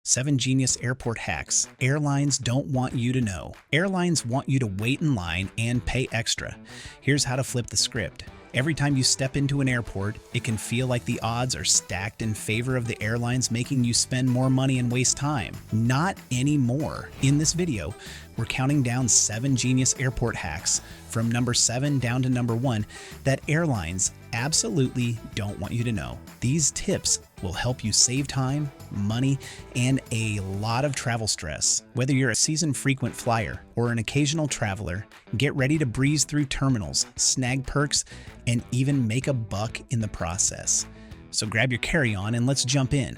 7 Genius Airport Hacks Airlines Don't Want You to Know. Airlines want you to wait in line and pay extra. Here's how to flip the script. Every time you step into an airport, it can feel like the odds are stacked in favor of the airlines, making you spend more money and waste time. Not anymore. In this video, we're counting down 7 genius airport hacks from number 7 down to number 1 that airlines absolutely don't want you to know. These tips will help you save time, money, and a lot of travel stress. Whether you're a seasoned frequent flyer or an occasional traveler, get ready to breeze through terminals, snag perks, and even make a buck in the process. So grab your carry-on and let's jump in.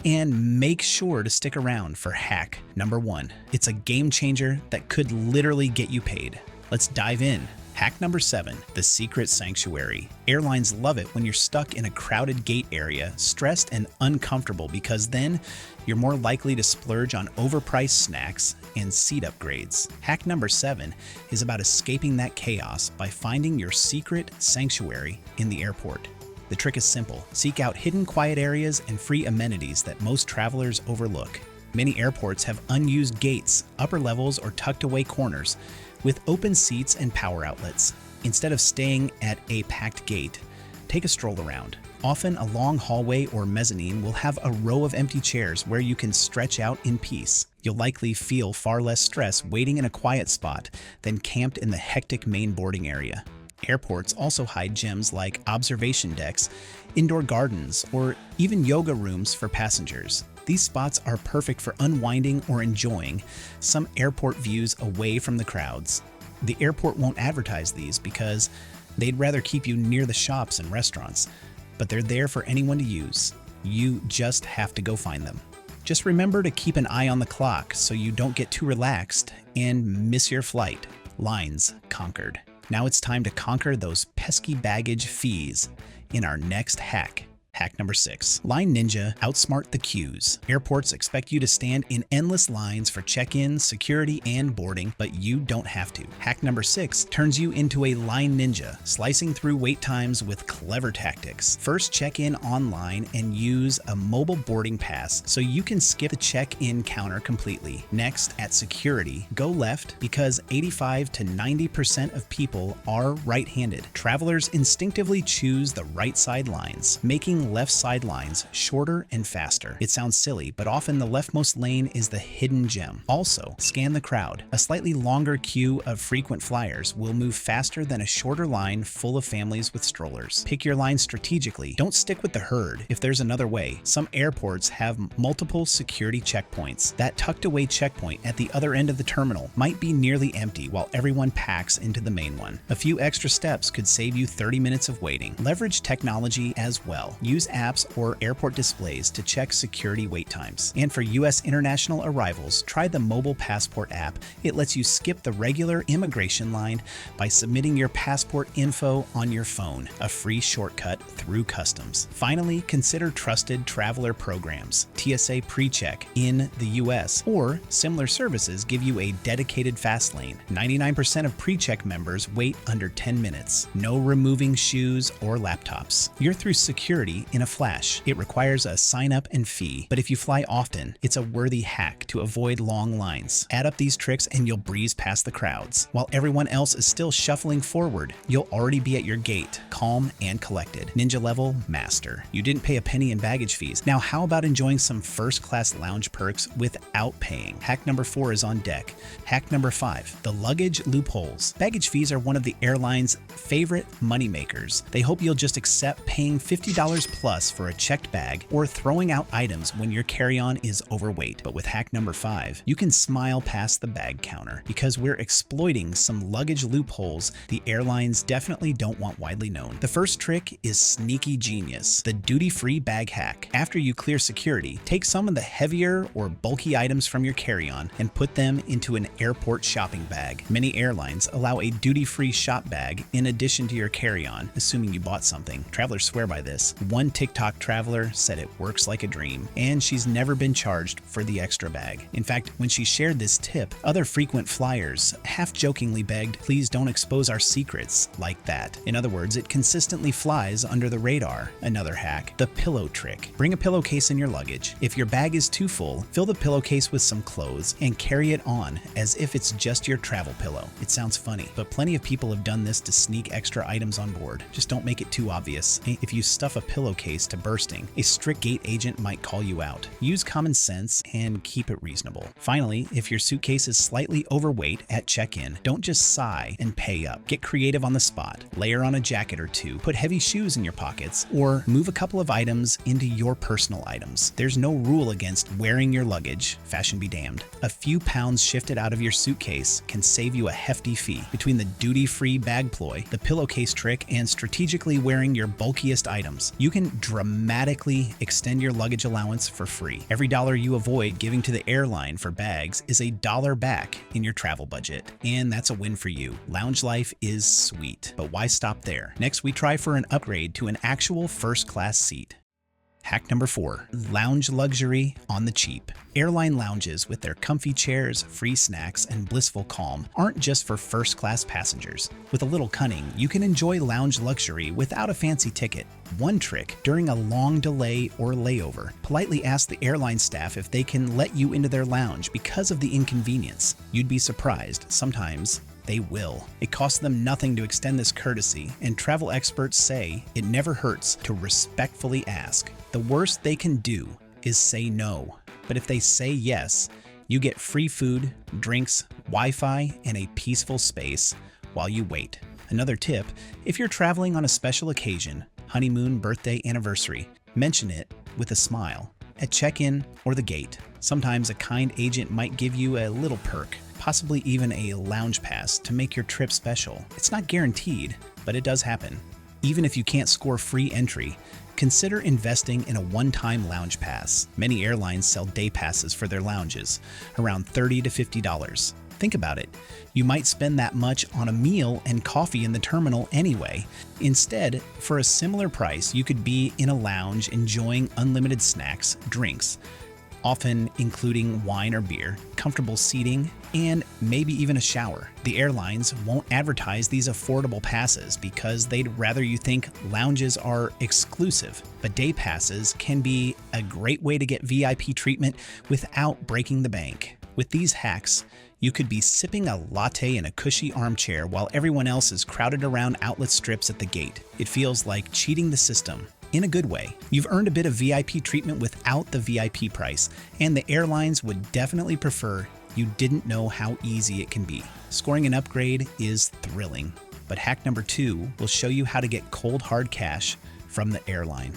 And make sure to stick around for hack number 1. It's a game changer that could literally get you paid. Let's dive in. Hack number 7, the secret sanctuary. Airlines love it when you're stuck in a crowded gate area, stressed and uncomfortable, because then you're more likely to splurge on overpriced snacks and seat upgrades. Hack number 7 is about escaping that chaos by finding your secret sanctuary in the airport. The trick is simple. Seek out hidden quiet areas and free amenities that most travelers overlook. Many airports have unused gates, upper levels, or tucked away corners with open seats and power outlets. Instead of staying at a packed gate, take a stroll around. Often a long hallway or mezzanine will have a row of empty chairs where you can stretch out in peace. You'll likely feel far less stress waiting in a quiet spot than camped in the hectic main boarding area. Airports also hide gems like observation decks, indoor gardens, or even yoga rooms for passengers. These spots are perfect for unwinding or enjoying some airport views away from the crowds. The airport won't advertise these because they'd rather keep you near the shops and restaurants, but they're there for anyone to use. You just have to go find them. Just remember to keep an eye on the clock so you don't get too relaxed and miss your flight. Lines conquered. Now it's time to conquer those pesky baggage fees in our next hack. Hack number 6. Line Ninja outsmart the queues. Airports expect you to stand in endless lines for check-in, security, and boarding, but you don't have to. Hack number 6 turns you into a line ninja, slicing through wait times with clever tactics. First, check in online and use a mobile boarding pass so you can skip the check-in counter completely. Next, at security, go left because 85 to 90% of people are right-handed. Travelers instinctively choose the right side lines, making left side lines shorter and faster. It sounds silly, but often the leftmost lane is the hidden gem. Also, scan the crowd. A slightly longer queue of frequent flyers will move faster than a shorter line full of families with strollers. Pick your line strategically. Don't stick with the herd if there's another way. Some airports have multiple security checkpoints. That tucked away checkpoint at the other end of the terminal might be nearly empty while everyone packs into the main one. A few extra steps could save you 30 minutes of waiting. Leverage technology as well. Use apps or airport displays to check security wait times. And for U.S. international arrivals, try the mobile passport app. It lets you skip the regular immigration line by submitting your passport info on your phone, a free shortcut through customs. Finally, consider trusted traveler programs. TSA PreCheck in the U.S. or similar services give you a dedicated fast lane. 99% of PreCheck members wait under 10 minutes. No removing shoes or laptops. You're through security in a flash. It requires a sign up and fee, but if you fly often, it's a worthy hack to avoid long lines. Add up these tricks and you'll breeze past the crowds. While everyone else is still shuffling forward, you'll already be at your gate, calm and collected. Ninja level master. You didn't pay a penny in baggage fees. Now how about enjoying some first class lounge perks without paying? Hack number 4 is on deck. Hack number 5, the luggage loopholes. Baggage fees are one of the airline's favorite money makers. They hope you'll just accept paying $50 plus for a checked bag or throwing out items when your carry-on is overweight. But with hack number 5, you can smile past the bag counter because we're exploiting some luggage loopholes the airlines definitely don't want widely known. The first trick is sneaky genius, the duty-free bag hack. After you clear security, take some of the heavier or bulky items from your carry-on and put them into an airport shopping bag. Many airlines allow a duty-free shop bag in addition to your carry-on, assuming you bought something. Travelers swear by this. One One TikTok traveler said it works like a dream, and she's never been charged for the extra bag. In fact, when she shared this tip, other frequent flyers half-jokingly begged, "Please don't expose our secrets like that." In other words, it consistently flies under the radar. Another hack, the pillow trick. Bring a pillowcase in your luggage. If your bag is too full, fill the pillowcase with some clothes and carry it on as if it's just your travel pillow. It sounds funny, but plenty of people have done this to sneak extra items on board. Just don't make it too obvious. If you stuff a pillowcase to bursting, a strict gate agent might call you out. Use common sense and keep it reasonable. Finally, if your suitcase is slightly overweight at check-in, don't just sigh and pay up. Get creative on the spot. Layer on a jacket or two, put heavy shoes in your pockets, or move a couple of items into your personal items. There's no rule against wearing your luggage, fashion be damned. A few pounds shifted out of your suitcase can save you a hefty fee. Between the duty-free bag ploy, the pillowcase trick, and strategically wearing your bulkiest items, you can dramatically extend your luggage allowance for free. Every dollar you avoid giving to the airline for bags is a dollar back in your travel budget, and that's a win for you. Lounge life is sweet, but why stop there? Next, we try for an upgrade to an actual first-class seat. Hack number 4, lounge luxury on the cheap. Airline lounges with their comfy chairs, free snacks, and blissful calm aren't just for first-class passengers. With a little cunning, you can enjoy lounge luxury without a fancy ticket. One trick, during a long delay or layover, politely ask the airline staff if they can let you into their lounge because of the inconvenience. You'd be surprised, sometimes they will. It costs them nothing to extend this courtesy, and travel experts say it never hurts to respectfully ask. The worst they can do is say no, but if they say yes, you get free food, drinks, Wi-Fi, and a peaceful space while you wait. Another tip, if you're traveling on a special occasion, honeymoon, birthday, anniversary, mention it with a smile at check-in or the gate. Sometimes a kind agent might give you a little perk, possibly even a lounge pass to make your trip special. It's not guaranteed, but it does happen. Even if you can't score free entry, consider investing in a one-time lounge pass. Many airlines sell day passes for their lounges, around $30 to $50. Think about it. You might spend that much on a meal and coffee in the terminal anyway. Instead, for a similar price, you could be in a lounge enjoying unlimited snacks, drinks, often including wine or beer, comfortable seating, and maybe even a shower. The airlines won't advertise these affordable passes because they'd rather you think lounges are exclusive. But day passes can be a great way to get VIP treatment without breaking the bank. With these hacks, you could be sipping a latte in a cushy armchair while everyone else is crowded around outlet strips at the gate. It feels like cheating the system. In a good way. You've earned a bit of VIP treatment without the VIP price, and the airlines would definitely prefer you didn't know how easy it can be. Scoring an upgrade is thrilling, but hack number 2 will show you how to get cold hard cash from the airline.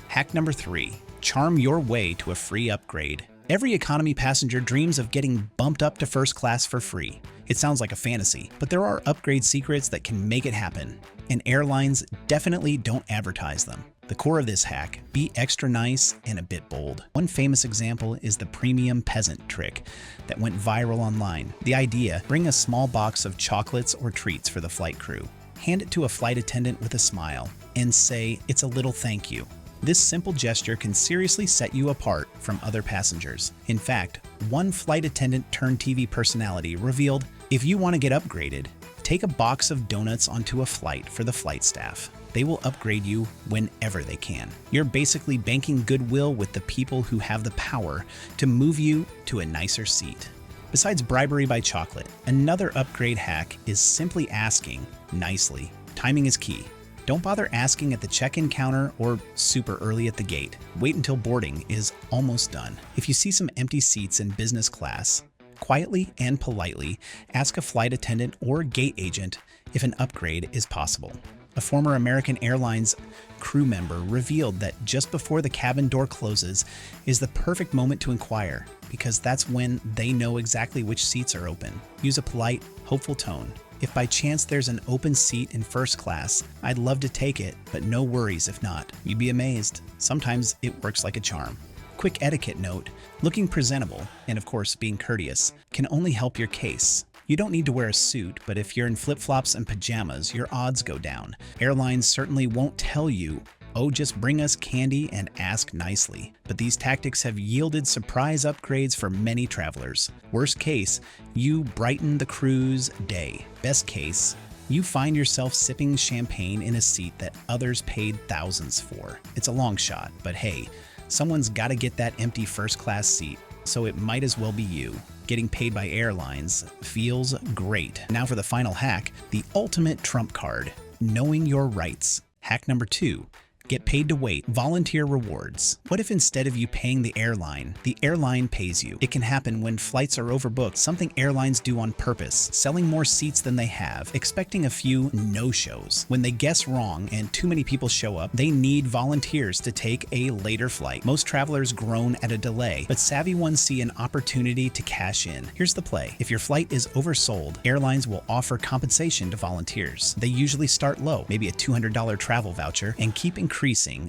Hack number 3, charm your way to a free upgrade. Every economy passenger dreams of getting bumped up to first class for free. It sounds like a fantasy, but there are upgrade secrets that can make it happen, and airlines definitely don't advertise them. The core of this hack, be extra nice and a bit bold. One famous example is the premium peasant trick that went viral online. The idea, bring a small box of chocolates or treats for the flight crew. Hand it to a flight attendant with a smile and say it's a little thank you. This simple gesture can seriously set you apart from other passengers. In fact, one flight attendant turned TV personality revealed, if you want to get upgraded, take a box of donuts onto a flight for the flight staff. They will upgrade you whenever they can. You're basically banking goodwill with the people who have the power to move you to a nicer seat. Besides bribery by chocolate, another upgrade hack is simply asking nicely. Timing is key. Don't bother asking at the check-in counter or super early at the gate. Wait until boarding is almost done. If you see some empty seats in business class, quietly and politely ask a flight attendant or gate agent if an upgrade is possible. A former American Airlines crew member revealed that just before the cabin door closes is the perfect moment to inquire, because that's when they know exactly which seats are open. Use a polite, hopeful tone. If by chance there's an open seat in first class, I'd love to take it, but no worries if not. You'd be amazed. Sometimes it works like a charm. Quick etiquette note, looking presentable, and of course being courteous, can only help your case. You don't need to wear a suit, but if you're in flip-flops and pajamas, your odds go down. Airlines certainly won't tell you "Oh, just bring us candy and ask nicely." But these tactics have yielded surprise upgrades for many travelers. Worst case, you brighten the cruise day. Best case, you find yourself sipping champagne in a seat that others paid thousands for. It's a long shot, but hey, someone's got to get that empty first-class seat, so it might as well be you. Getting paid by airlines feels great. Now for the final hack, the ultimate trump card, knowing your rights. Hack number 2. Get paid to wait. Volunteer rewards. What if instead of you paying the airline pays you? It can happen when flights are overbooked, something airlines do on purpose, selling more seats than they have, expecting a few no-shows. When they guess wrong and too many people show up, they need volunteers to take a later flight. Most travelers groan at a delay, but savvy ones see an opportunity to cash in. Here's the play. If your flight is oversold, airlines will offer compensation to volunteers. They usually start low, maybe a $200 travel voucher, and keep increasing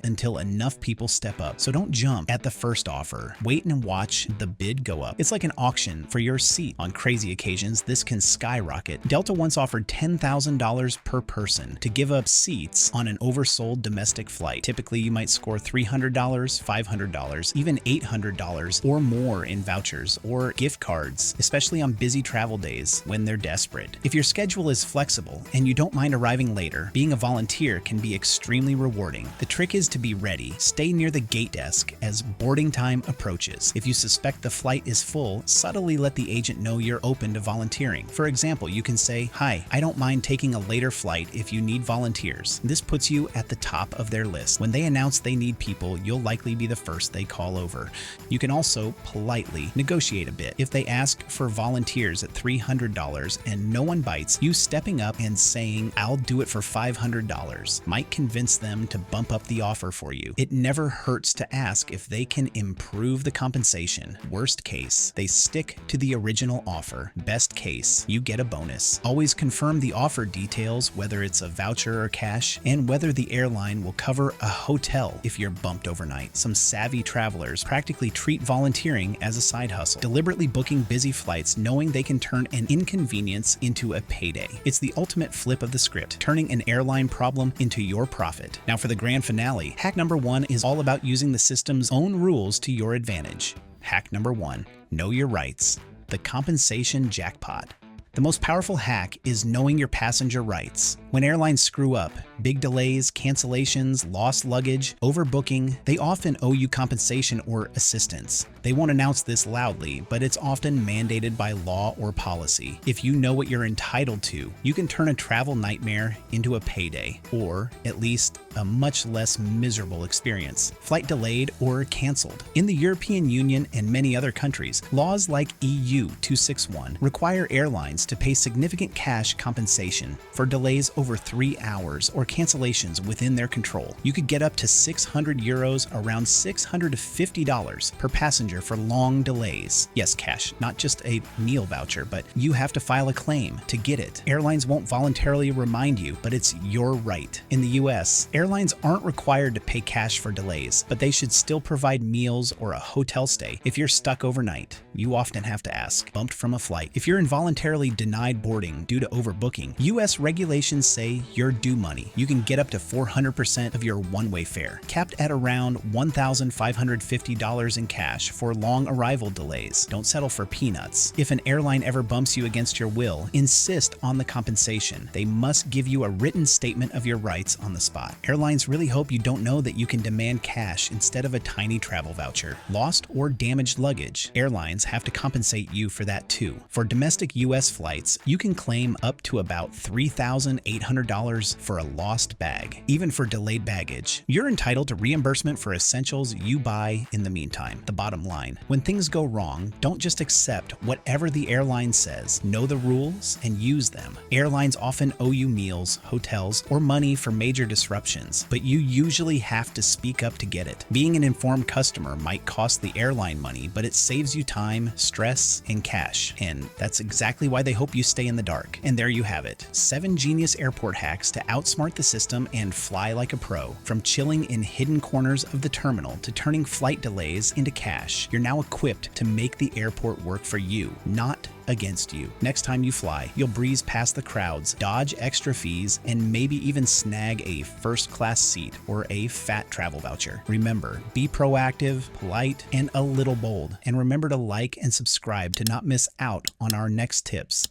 until enough people step up. So don't jump at the first offer. Wait and watch the bid go up. It's like an auction for your seat. On crazy occasions, this can skyrocket. Delta once offered $10,000 per person to give up seats on an oversold domestic flight. Typically, you might score $300, $500, even $800 or more in vouchers or gift cards, especially on busy travel days when they're desperate. If your schedule is flexible and you don't mind arriving later, being a volunteer can be extremely rewarding. The trick is to be ready. Stay near the gate desk as boarding time approaches. If you suspect the flight is full, subtly let the agent know you're open to volunteering. For example, you can say, "Hi, I don't mind taking a later flight if you need volunteers." This puts you at the top of their list. When they announce they need people, you'll likely be the first they call over. You can also politely negotiate a bit. If they ask for volunteers at $300 and no one bites, you stepping up and saying, "I'll do it for $500 might convince them to bump up the offer for you. It never hurts to ask if they can improve the compensation. Worst case, they stick to the original offer. Best case, you get a bonus. Always confirm the offer details, whether it's a voucher or cash, and whether the airline will cover a hotel if you're bumped overnight. Some savvy travelers practically treat volunteering as a side hustle, deliberately booking busy flights knowing they can turn an inconvenience into a payday. It's the ultimate flip of the script, turning an airline problem into your profit. Now for the grand finale, hack number 1 is all about using the system's own rules to your advantage. Hack number 1, know your rights. The compensation jackpot. The most powerful hack is knowing your passenger rights. When airlines screw up, big delays, cancellations, lost luggage, overbooking, they often owe you compensation or assistance. They won't announce this loudly, but it's often mandated by law or policy. If you know what you're entitled to, you can turn a travel nightmare into a payday, or at least a much less miserable experience. Flight delayed or canceled. In the European Union and many other countries, laws like EU 261 require airlines to pay significant cash compensation for delays over 3 hours or cancellations within their control. You could get up to €600, around $650 per passenger for long delays. Yes, cash, not just a meal voucher, but you have to file a claim to get it. Airlines won't voluntarily remind you, but it's your right. In the US, airlines aren't required to pay cash for delays, but they should still provide meals or a hotel stay. If you're stuck overnight, you often have to ask, bumped from a flight. If you're involuntarily denied boarding due to overbooking, US regulations say you're due money. You can get up to 400% of your one-way fare, capped at around $1,550 in cash for long arrival delays. Don't settle for peanuts. If an airline ever bumps you against your will, insist on the compensation. They must give you a written statement of your rights on the spot. Airlines really hope you don't know that you can demand cash instead of a tiny travel voucher. Lost or damaged luggage, airlines have to compensate you for that too. For domestic US flights, you can claim up to about $3,800 for a lost bag. Even for delayed baggage, you're entitled to reimbursement for essentials you buy in the meantime. The bottom line, when things go wrong, don't just accept whatever the airline says. Know the rules and use them. Airlines often owe you meals, hotels, or money for major disruptions, but you usually have to speak up to get it. Being an informed customer might cost the airline money, but it saves you time, stress, and cash. And that's exactly why they hope you stay in the dark. And there you have it. 7 genius airport hacks to outsmart the system and fly like a pro. From chilling in hidden corners of the terminal to turning flight delays into cash, you're now equipped to make the airport work for you, not against you. Next time you fly, you'll breeze past the crowds, dodge extra fees, and maybe even snag a first-class seat or a fat travel voucher. Remember, be proactive, polite, and a little bold. And remember to like and subscribe to not miss out on our next tips.